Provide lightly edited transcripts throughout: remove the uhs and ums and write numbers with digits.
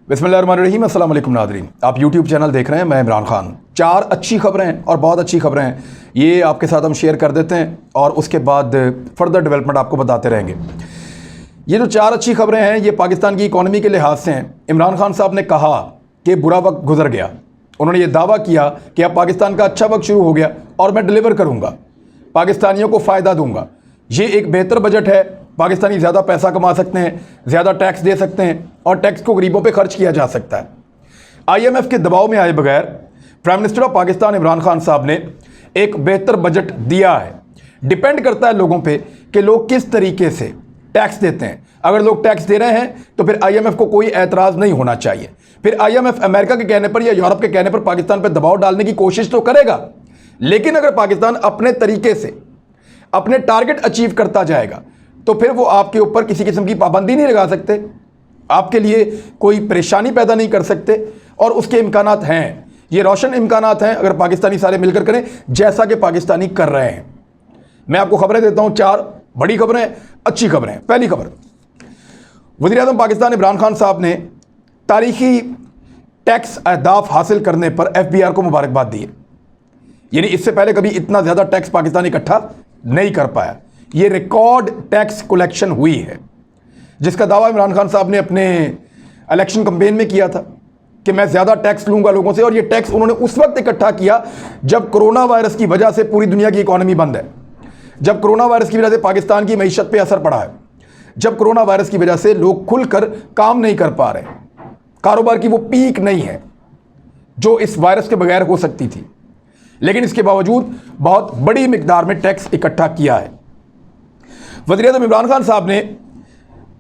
बिस्मिल्लाहिर्रहमानिर्रहीम। अस्सलाम वालेकुम नाज़रीन, आप YouTube चैनल देख रहे हैं। मैं इमरान खान। 4 अच्छी खबरें हैं और बहुत अच्छी खबरें हैं, ये आपके साथ हम शेयर कर देते हैं और उसके बाद फर्दर डेवलपमेंट आपको बताते रहेंगे। ये जो 4 अच्छी खबरें हैं ये पाकिस्तान की इकॉनमी के लिहाज से हैं। इमरान खान साहब ने कहा कि बुरा वक्त गुजर गया। उन्होंने ये दावा किया कि अब पाकिस्तान का अच्छा वक्त शुरू हो गया और मैं डिलीवर करूँगा, पाकिस्तानियों को फ़ायदा दूँगा। ये एक बेहतर बजट है, पाकिस्तानी ज़्यादा पैसा कमा सकते हैं, ज़्यादा टैक्स दे सकते हैं और टैक्स को गरीबों पे खर्च किया जा सकता है। IMF के दबाव में आए बगैर prime minister of Pakistan Imran Khan साहब ने एक बेहतर बजट दिया है। डिपेंड करता है लोगों पे कि लोग किस तरीके से टैक्स देते हैं। अगर लोग टैक्स दे रहे हैं तो फिर IMF को कोई एतराज़ नहीं होना चाहिए। फिर IMF अमेरिका के कहने पर या यूरोप के कहने पर पाकिस्तान पर दबाव डालने की कोशिश तो करेगा, लेकिन अगर पाकिस्तान अपने तरीके से अपने टारगेट अचीव करता जाएगा तो फिर वो आपके ऊपर किसी किस्म की पाबंदी नहीं लगा सकते, आपके लिए कोई परेशानी पैदा नहीं कर सकते। और उसके इम्कानात हैं, ये रोशन इम्कानात हैं अगर पाकिस्तानी सारे मिलकर करें जैसा कि पाकिस्तानी कर रहे हैं। मैं आपको खबरें देता हूं, 4 बड़ी खबरें, अच्छी खबरें। पहली खबर, वज़ीर-ए-आज़म पाकिस्तान इमरान खान साहब ने तारीखी टैक्स अहदाफ हासिल करने पर FBR को मुबारकबाद दी है। यानी इससे पहले कभी इतना ज़्यादा टैक्स पाकिस्तान इकट्ठा नहीं कर पाया। ये रिकॉर्ड टैक्स कलेक्शन हुई है, जिसका दावा इमरान खान साहब ने अपने इलेक्शन कैंपेन में किया था कि मैं ज़्यादा टैक्स लूँगा लोगों से। और ये टैक्स उन्होंने उस वक्त इकट्ठा किया जब कोरोना वायरस की वजह से पूरी दुनिया की इकॉनमी बंद है, जब कोरोना वायरस की वजह से पाकिस्तान की मईशत पे असर पड़ा है, जब कोरोना वायरस की वजह से लोग खुलकर काम नहीं कर पा रहे, कारोबार की वो पीक नहीं है जो इस वायरस के बगैर हो सकती थी। लेकिन इसके बावजूद बहुत बड़ी मिकदार में टैक्स इकट्ठा किया है। वज़ीर-ए-आज़म इमरान खान साहब ने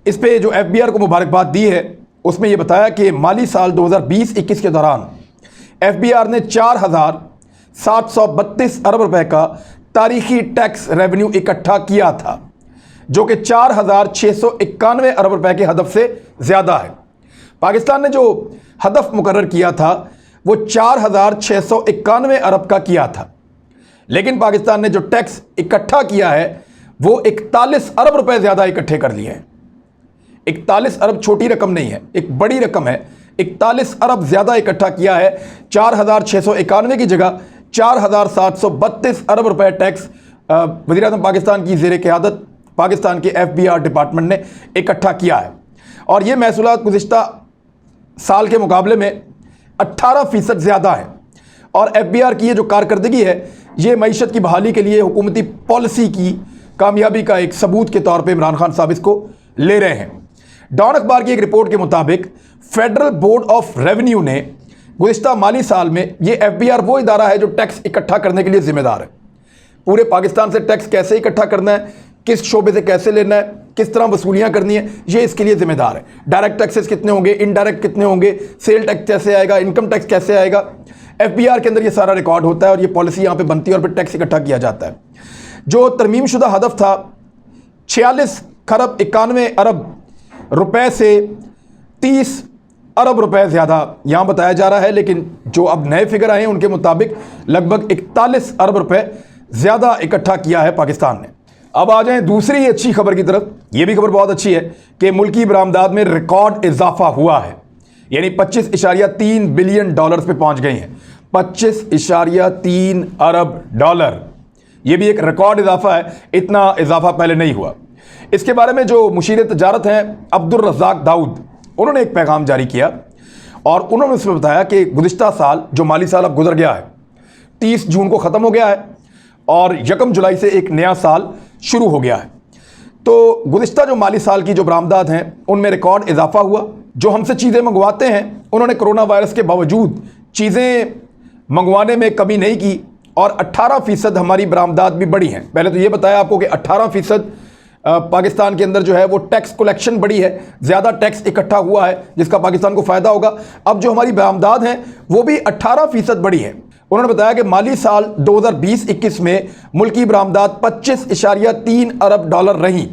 इस पे जो FBR को मुबारकबाद दी है उसमें यह बताया कि माली साल 2020-21 के दौरान FBR ने 4,732 अरब रुपए का तारीखी टैक्स रेवेन्यू इकट्ठा किया था, जो कि 4,691 अरब रुपए के हदफ से ज़्यादा है। पाकिस्तान ने जो हदफ मुकर्रर किया था वो 4,691 अरब का किया था, लेकिन पाकिस्तान ने जो टैक्स इकट्ठा किया है वो 41 अरब रुपए ज़्यादा इकट्ठे कर लिए हैं। 41 अरब छोटी रकम नहीं है, एक बड़ी रकम है। 41 अरब ज़्यादा इकट्ठा किया है। 4,691 की जगह 4,732 अरब रुपए टैक्स वज़ीर-ए-आज़म पाकिस्तान की ज़ेर क़यादत पाकिस्तान के FBR डिपार्टमेंट ने इकट्ठा किया है। और ये महसूलात गुज़िश्ता साल के मुकाबले में 18% ज़्यादा है। और FBR की ये जो कारकर्दगी है ये मईशत की बहाली के लिए हुकूमती पॉलिसी की कामयाबी का एक सबूत के तौर पे इमरान खान साहब इसको ले रहे हैं। डॉन अखबार की एक रिपोर्ट के मुताबिक फेडरल बोर्ड ऑफ रेवेन्यू ने गुज़िश्ता माली साल में, ये FBR वो इदारा है जो टैक्स इकट्ठा करने के लिए जिम्मेदार है। पूरे पाकिस्तान से टैक्स कैसे इकट्ठा करना है, किस शोबे से कैसे लेना है, किस तरह वसूलियाँ करनी है, ये इसके लिए जिम्मेदार है। डायरेक्ट टैक्सेस कितने होंगे, इनडायरेक्ट कितने होंगे, सेल टैक्स कैसे आएगा, इनकम टैक्स कैसे आएगा, FBR के अंदर ये सारा रिकॉर्ड होता है और ये पॉलिसी यहाँ पे बनती है और फिर टैक्स इकट्ठा किया जाता है। जो तरमीम शुदा हदफ था 46 खरब 91 अरब रुपए से 30 अरब रुपए ज़्यादा यहाँ बताया जा रहा है, लेकिन जो अब नए फिगर आए हैं उनके मुताबिक लगभग 41 अरब रुपए ज़्यादा इकट्ठा किया है पाकिस्तान ने। अब आ जाएं दूसरी अच्छी खबर की तरफ। ये भी खबर बहुत अच्छी है कि मुल्की बरामदात में रिकॉर्ड इजाफा हुआ है, यानी 25.3 बिलियन डॉलर्स पे पहुंच गई हैं। 25.3 अरब डॉलर, ये भी एक रिकॉर्ड इजाफा है, इतना इजाफा पहले नहीं हुआ। इसके बारे में जो मुशीर तजारत हैं अब्दुल रज़ाक दाऊद, उन्होंने एक पैगाम जारी किया और उन्होंने उसमें बताया कि गुज़िश्ता साल, जो माली साल अब गुजर गया है, 30 जून को ख़त्म हो गया है और 1 जुलाई से एक नया साल शुरू हो गया है। तो गुज़िश्ता जो माली साल की जो बरामदात हैं उनमें रिकॉर्ड इजाफा हुआ। जो हमसे चीज़ें मंगवाते हैं उन्होंने कोरोना वायरस के बावजूद चीज़ें मंगवाने में कमी नहीं की और 18% हमारी बरामदात भी बढ़ी हैं। पहले तो ये बताया आपको कि 18% पाकिस्तान के अंदर जो है वो टैक्स कलेक्शन बढ़ी है, ज़्यादा टैक्स इकट्ठा हुआ है जिसका पाकिस्तान को फ़ायदा होगा। अब जो हमारी बरामदात हैं वो भी 18% बढ़ी है। उन्होंने बताया कि माली साल 2020-21 में मुल्की बरामदात 25.3 अरब डॉलर रहीं।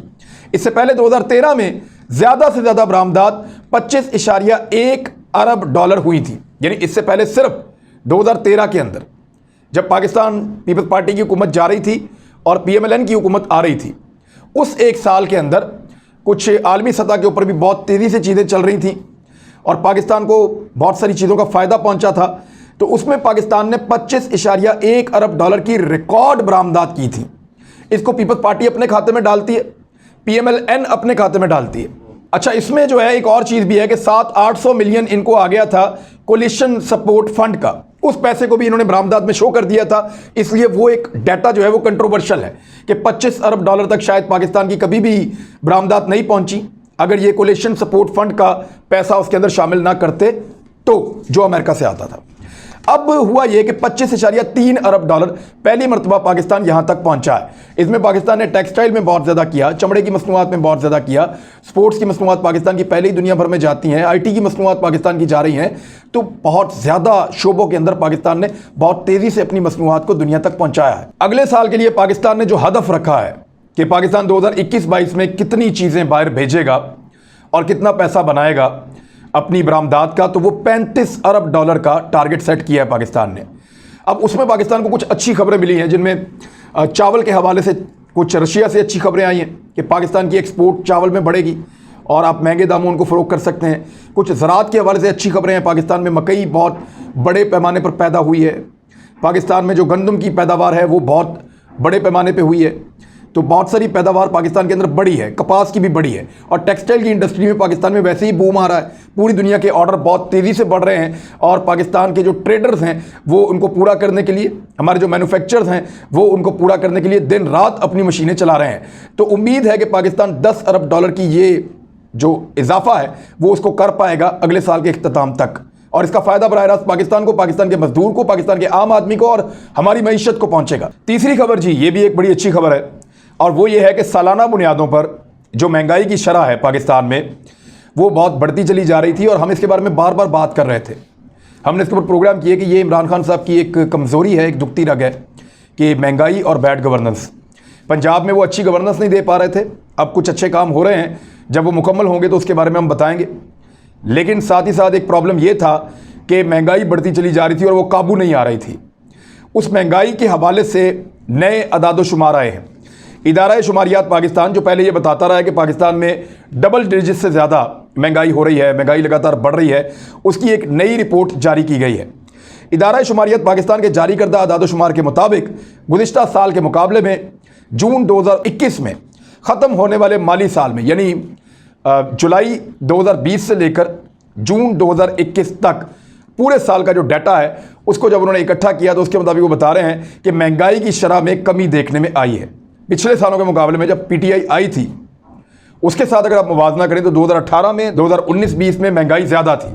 इससे पहले 2013 में ज़्यादा से ज़्यादा बरामदात 25.1 अरब डॉलर हुई थी। यानी इससे पहले सिर्फ 2013 के अंदर जब पाकिस्तान पीपल्स पार्टी की हुकूमत जा रही थी और PMLN की हुकूमत आ रही थी, उस एक साल के अंदर कुछ आलमी सतह के ऊपर भी बहुत तेज़ी से चीज़ें चल रही थी और पाकिस्तान को बहुत सारी चीज़ों का फ़ायदा पहुंचा था। तो उसमें पाकिस्तान ने 25.1 अरब डॉलर की रिकॉर्ड बरामदात की थी। इसको पीपल्स पार्टी अपने खाते में डालती है, PMLN अपने खाते में डालती है। अच्छा, इसमें जो है एक और चीज़ भी है कि 700-800 मिलियन इनको आ गया था कोलिशन सपोर्ट फंड का, उस पैसे को भी इन्होंने बरामदात में शो कर दिया था। इसलिए वो एक डाटा जो है वो कंट्रोवर्शियल है कि 25 अरब डॉलर तक शायद पाकिस्तान की कभी भी बरामदात नहीं पहुंची अगर ये कोलिशन सपोर्ट फंड का पैसा उसके अंदर शामिल ना करते, तो जो अमेरिका से आता था। अब हुआ यह कि 25.3 अरब डॉलर पहली मरतबा पाकिस्तान यहां तक पहुंचा है। इसमें पाकिस्तान ने टेक्सटाइल में बहुत ज़्यादा किया, चमड़े की मसनूआत में बहुत ज़्यादा किया, स्पोर्ट्स की मसनूआत पाकिस्तान की पहले ही दुनिया भर में जाती हैं, IT की मसनूआत पाकिस्तान की जा रही हैं। तो बहुत ज़्यादा शोबों के अंदर पाकिस्तान ने बहुत तेज़ी से अपनी मसनूआत को दुनिया तक पहुँचाया है। अगले साल के लिए पाकिस्तान ने जो हदफ रखा है कि पाकिस्तान 2021-22 में कितनी चीज़ें बाहर भेजेगा और कितना पैसा बनाएगा अपनी बरामदात का, तो वो 35 अरब डॉलर का टारगेट सेट किया है पाकिस्तान ने। अब उसमें पाकिस्तान को कुछ अच्छी खबरें मिली हैं, जिनमें चावल के हवाले से कुछ रशिया से अच्छी खबरें आई हैं कि पाकिस्तान की एक्सपोर्ट चावल में बढ़ेगी और आप महंगे दामों उनको फ़रोख्त कर सकते हैं। कुछ ज़राअत के हवाले से अच्छी खबरें हैं, पाकिस्तान में मकई बहुत बड़े पैमाने पर पैदा हुई है, पाकिस्तान में जो गंदम की पैदावार है वो बहुत बड़े पैमाने पर हुई है। तो बहुत सारी पैदावार पाकिस्तान के अंदर बढ़ी है, कपास की भी बढ़ी है, और टेक्सटाइल की इंडस्ट्री में पाकिस्तान में वैसे ही बूम आ रहा है। पूरी दुनिया के ऑर्डर बहुत तेज़ी से बढ़ रहे हैं और पाकिस्तान के जो ट्रेडर्स हैं वो उनको पूरा करने के लिए, हमारे जो मैन्युफैक्चरर्स हैं वो उनको पूरा करने के लिए दिन रात अपनी मशीनें चला रहे हैं। तो उम्मीद है कि पाकिस्तान 10 अरब डॉलर की ये जो इजाफा है वो उसको कर पाएगा अगले साल के इख्तिताम तक, और इसका फ़ायदा बराह रास्त पाकिस्तान को, पाकिस्तान के मजदूर को, पाकिस्तान के आम आदमी को और हमारी मईशत को पहुँचेगा। तीसरी खबर जी, ये भी एक बड़ी अच्छी खबर है, और वो ये है कि सालाना बुनियादों पर जो महंगाई की शरह है पाकिस्तान में वो बहुत बढ़ती चली जा रही थी, और हम इसके बारे में बार बार बात कर रहे थे। हमने इसके ऊपर प्रोग्राम किए कि ये इमरान खान साहब की एक कमज़ोरी है, एक दुखती रग है कि महंगाई और बैड गवर्नेंस। पंजाब में वो अच्छी गवर्नेंस नहीं दे पा रहे थे, अब कुछ अच्छे काम हो रहे हैं, जब वो मुकम्मल होंगे तो उसके बारे में हम बताएंगे। लेकिन साथ ही साथ एक प्रॉब्लम ये था कि महंगाई बढ़ती चली जा रही थी और वो काबू नहीं आ रही थी। उस महंगाई के हवाले से नए अदाद-ओ-शुमार आए हैं। इदारा शुमारियात पाकिस्तान जो पहले ये बताता रहा है कि पाकिस्तान में डबल डिजिट से ज़्यादा महंगाई हो रही है, महंगाई लगातार बढ़ रही है, उसकी एक नई रिपोर्ट जारी की गई है। इदारा शुमारियात पाकिस्तान के जारी करदा अदाद-ओ-शुमार के मुताबिक गुज़िश्ता साल के मुकाबले में जून 2021 में ख़त्म होने वाले माली साल में, यानी जुलाई 2020 से लेकर जून 2021 तक पूरे साल का जो डाटा है उसको जब उन्होंने इकट्ठा किया तो उसके मुताबिक वो बता रहे हैं कि महंगाई की शरह में कमी देखने में आई है। पिछले सालों के मुकाबले में जब PTI आई थी उसके साथ अगर आप मुवाजना करें तो 2018 में 2019-20 में महंगाई ज़्यादा थी,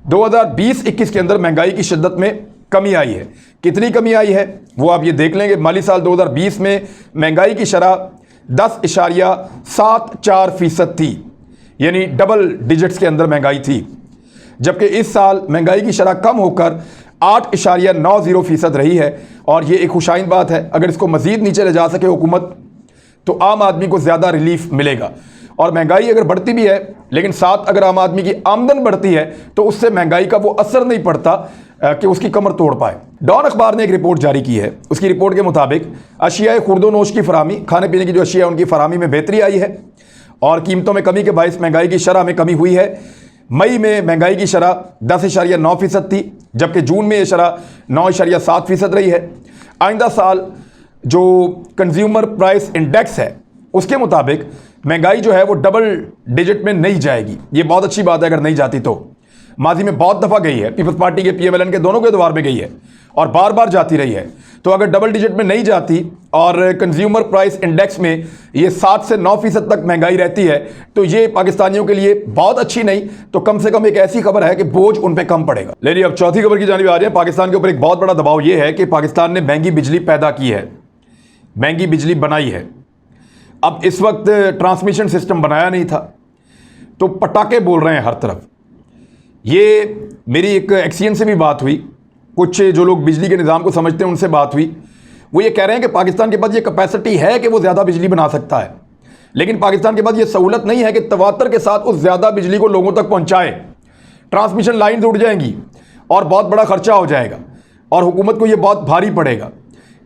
2020-21 के अंदर महंगाई की शिद्दत में कमी आई है। कितनी कमी आई है वो आप ये देख लेंगे। माली साल 2020 में महंगाई की शरह 10.74% थी, यानी डबल डिजिट्स के अंदर महंगाई थी, जबकि इस साल महंगाई की शरह कम होकर 8.90% रही है। और ये एक खुशाइन बात है, अगर इसको मज़ीद नीचे ले जा सके हुकूमत तो आम आदमी को ज़्यादा रिलीफ मिलेगा। और महंगाई अगर बढ़ती भी है लेकिन साथ अगर आम आदमी की आमदन बढ़ती है तो उससे महंगाई का वो असर नहीं पड़ता कि उसकी कमर तोड़ पाए। डॉन अखबार ने एक रिपोर्ट जारी की है, उसकी रिपोर्ट के मुताबिक अशियाए खुर्दोनोश की फरामी, खाने पीने की जो अशिया उनकी फरामी में बेहतरी आई है और कीमतों में कमी के बायस महंगाई की शरह में कमी हुई है। मई में महंगाई की शरह 10.9% थी, जबकि जून में ये शरह 9.7% रही है। आइंदा साल जो कंज्यूमर प्राइस इंडेक्स है उसके मुताबिक महंगाई जो है वो डबल डिजिट में नहीं जाएगी। ये बहुत अच्छी बात है अगर नहीं जाती तो। माजी में बहुत दफ़ा गई है, पीपल्स पार्टी के PMLN के दोनों के दौर में गई है और बार बार जाती रही है। तो अगर डबल डिजिट में नहीं जाती और कंज्यूमर प्राइस इंडेक्स में ये 7 से 9% तक महंगाई रहती है तो ये पाकिस्तानियों के लिए बहुत अच्छी नहीं तो कम से कम एक ऐसी खबर है कि बोझ उन पर कम पड़ेगा। लेकिन अब चौथी खबर की जानिब आ रहे हैं। पाकिस्तान के ऊपर एक बहुत बड़ा दबाव ये है कि पाकिस्तान ने महंगी बिजली पैदा की है, महंगी बिजली बनाई है। अब इस वक्त ट्रांसमिशन सिस्टम बनाया नहीं था तो पटाखे बोल रहे हैं हर तरफ। ये मेरी एक एक्सियन से भी बात हुई, कुछ जो लोग बिजली के निज़ाम को समझते हैं उनसे बात हुई। वो ये कह रहे हैं कि पाकिस्तान के पास ये कैपेसिटी है कि वो ज़्यादा बिजली बना सकता है, लेकिन पाकिस्तान के पास ये सहूलत नहीं है कि तवातर के साथ उस ज़्यादा बिजली को लोगों तक पहुँचाए। ट्रांसमिशन लाइन्स उड़ जाएंगी और बहुत बड़ा खर्चा हो जाएगा और हुकूमत को ये बहुत भारी पड़ेगा।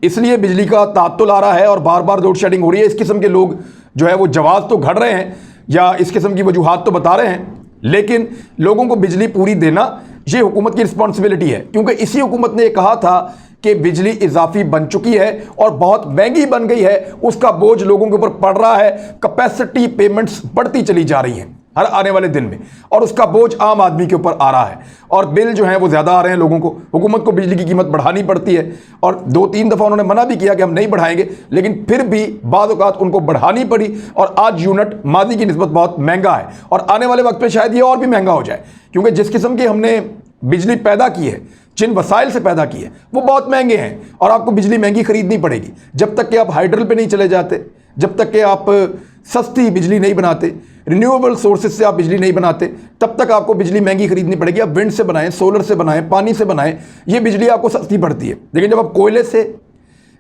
इसलिए बिजली का तात्तुल आ रहा है और बार बार लोड शेडिंग हो रही है। इस किस्म के लोग जो है वो जवाब तो घड़ रहे हैं या इस किस्म की वजूहात तो बता रहे हैं, लेकिन लोगों को बिजली पूरी देना ये हुकूमत की रिस्पॉन्सिबिलिटी है, क्योंकि इसी हुकूमत ने कहा था कि बिजली इजाफी बन चुकी है और बहुत महंगी बन गई है, उसका बोझ लोगों के ऊपर पड़ रहा है, कैपेसिटी पेमेंट्स बढ़ती चली जा रही हैं हर आने वाले दिन में, और उसका बोझ आम आदमी के ऊपर आ रहा है और बिल जो है वो ज़्यादा आ रहे हैं लोगों को। हुकूमत को बिजली की कीमत बढ़ानी पड़ती है और 2-3 दफ़ा उन्होंने मना भी किया कि हम नहीं बढ़ाएंगे, लेकिन फिर भी बाद औक़ात उनको बढ़ानी पड़ी और आज यूनिट मादी की निस्बत बहुत महंगा है और आने वाले वक्त में शायद ये और भी महंगा हो जाए, क्योंकि जिस किस्म की हमने बिजली पैदा की है, जिन वसाइल से पैदा की है, वो बहुत महंगे हैं और आपको बिजली महंगी खरीदनी पड़ेगी। जब तक कि आप हाइड्रल पे नहीं चले जाते, जब तक कि आप सस्ती बिजली नहीं बनाते, रिन्यूएबल सोर्सेज से आप बिजली नहीं बनाते, तब तक आपको बिजली महंगी खरीदनी पड़ेगी। आप विंड से बनाएं, सोलर से बनाएं, पानी से बनाएं, ये बिजली आपको सस्ती पड़ती है। लेकिन जब आप कोयले से,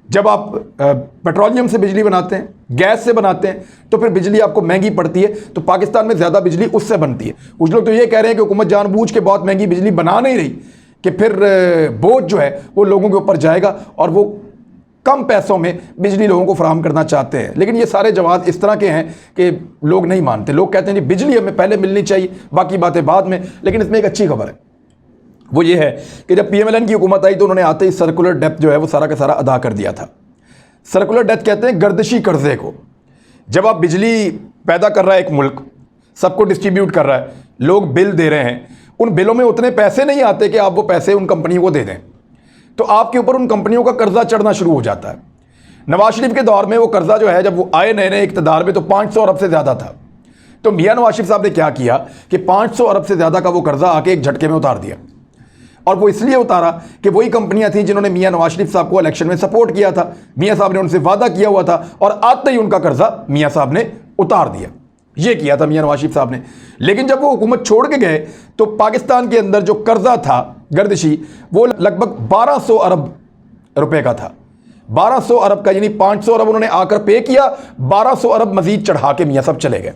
जब आप पेट्रोलियम से बिजली बनाते हैं, गैस से बनाते हैं, तो फिर बिजली आपको महंगी पड़ती है। तो पाकिस्तान में ज़्यादा बिजली उससे बनती है। कुछ लोग तो ये कह रहे हैं कि हुकूमत जानबूझ के बहुत महंगी बिजली बना नहीं रही कि फिर बोझ जो है वो लोगों के ऊपर जाएगा और वो कम पैसों में बिजली लोगों को फराहम करना चाहते हैं। लेकिन ये सारे जवाब इस तरह के हैं कि लोग नहीं मानते। लोग कहते हैं जी बिजली हमें पहले मिलनी चाहिए, बाकी बातें बाद में। लेकिन इसमें एक अच्छी खबर है, वो ये है कि जब PMLN की हुकूमत आई तो उन्होंने आते ही सर्कुलर डेप्थ जो है वो सारा का सारा अदा कर दिया था। सर्कुलर डेप्थ कहते हैं गर्दिशी कर्जे को। जब आप बिजली पैदा कर रहा है एक मुल्क, सबको डिस्ट्रीब्यूट कर रहा है, लोग बिल दे रहे हैं, उन बिलों में उतने पैसे नहीं आते कि आप वो पैसे उन कंपनियों को दे दें, तो आपके ऊपर उन कंपनियों का कर्जा चढ़ना शुरू हो जाता है। नवाज शरीफ के दौर में वो कर्जा जो है, जब वो आए नए नए इक़्तिदार में, तो 500 अरब से ज़्यादा था। तो मियां नवाज शरीफ साहब ने क्या किया कि 500 अरब से ज़्यादा का वो कर्जा आके एक झटके में उतार दिया। और वो इसलिए उतारा कि वही कंपनियां थी जिन्होंने मियां नवाज शरीफ साहब को इलेक्शन में सपोर्ट किया था, मियां साहब ने उनसे वादा किया हुआ था और आते ही उनका कर्जा मियां साहब ने उतार दिया। ये किया था मियां नवाज शरीफ साहब ने। लेकिन जब वो हुकूमत छोड़ के गए तो पाकिस्तान के अंदर जो कर्जा था गर्दिशी, वो लगभग 1200 अरब रुपए का था। 1200 अरब का, यानी 500 अरब उन्होंने आकर पे किया, 1200 अरब मजीद चढ़ा के मियां साहब चले गए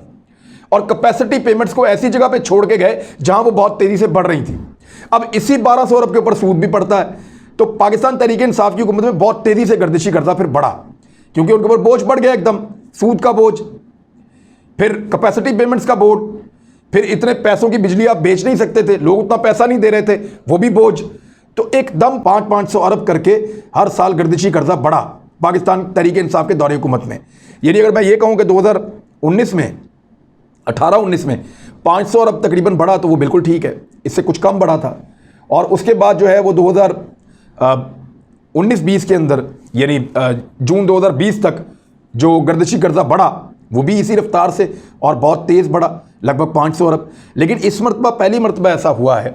और कैपेसिटी पेमेंट्स को ऐसी जगह पे छोड़ के गए जहां वो बहुत तेजी से बढ़ रही थी। अब इसी 1200 अरब के ऊपर सूद भी पड़ता है। तो पाकिस्तान तहरीक इंसाफ की हुकूमत में बहुत तेजी से गर्दिशी कर्जा फिर बढ़ा, क्योंकि उनके ऊपर बोझ बढ़ गया, एकदम सूद का बोझ, फिर कैपेसिटी पेमेंट्स का बोझ, फिर इतने पैसों की बिजली आप बेच नहीं सकते थे, लोग उतना पैसा नहीं दे रहे थे, वो भी बोझ। तो एकदम 500 अरब करके हर साल गर्दिशी कर्जा बढ़ा पाकिस्तान तहरीक इंसाफ के दौरे हुकूमत में। यानी अगर मैं ये कहूँ कि 2019 में 18-19 में 500 अरब तकरीबन बढ़ा तो वो बिल्कुल ठीक है, इससे कुछ कम बढ़ा था। और उसके बाद जो है वो 2019-20 के अंदर, यानी जून 2020 तक जो गर्दिशी कर्जा बढ़ा वो भी इसी रफ्तार से और बहुत तेज़ बढ़ा, लगभग 500 अरब। लेकिन इस मरतबा पहली मरतबा ऐसा हुआ है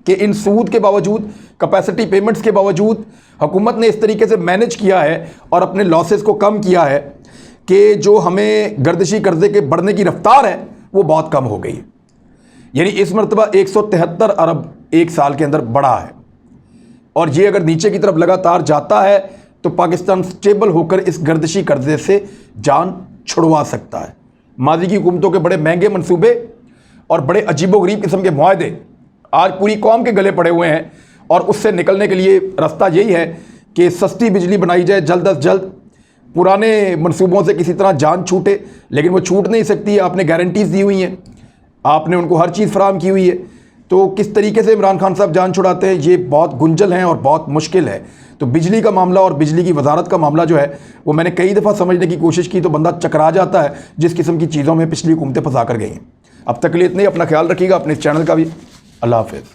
कि इन सूद के बावजूद, कैपेसिटी पेमेंट्स के बावजूद हुकूमत ने इस तरीके से मैनेज किया है और अपने लॉसेस को कम किया है कि जो हमें गर्दिशी कर्जे के बढ़ने की रफ्तार है वो बहुत कम हो गई है। यानी इस मरतबा 173 अरब एक साल के अंदर बढ़ा है और ये अगर नीचे की तरफ लगातार जाता है तो पाकिस्तान स्टेबल होकर इस गर्दिशी कर्जे से जान छुड़वा सकता है। माजी की हुकूमतों के बड़े महंगे मंसूबे और बड़े अजीबोगरीब किस्म के मुआहदे आज पूरी कौम के गले पड़े हुए हैं और उससे निकलने के लिए रास्ता यही है कि सस्ती बिजली बनाई जाए जल्द अज जल्द। पुराने मंसूबों से किसी तरह जान छूटे, लेकिन वो छूट नहीं सकती। आपने गारंटीज़ दी हुई हैं, आपने उनको हर चीज़ फराहम की हुई है, तो किस तरीके से इमरान खान साहब जान छुड़ाते हैं ये बहुत गुंजल है और बहुत मुश्किल है। तो बिजली का मामला और बिजली की वजारत का मामला जो है वो मैंने कई दफ़ा समझने की कोशिश की तो बंदा चकरा जाता है जिस किस्म की चीज़ों में पिछली हुकूमतें फंसा कर गई हैं। अब तक के लिए इतने, अपना ख्याल रखिएगा, अपने इस चैनल का भी। अल्लाह हाफ़िज़।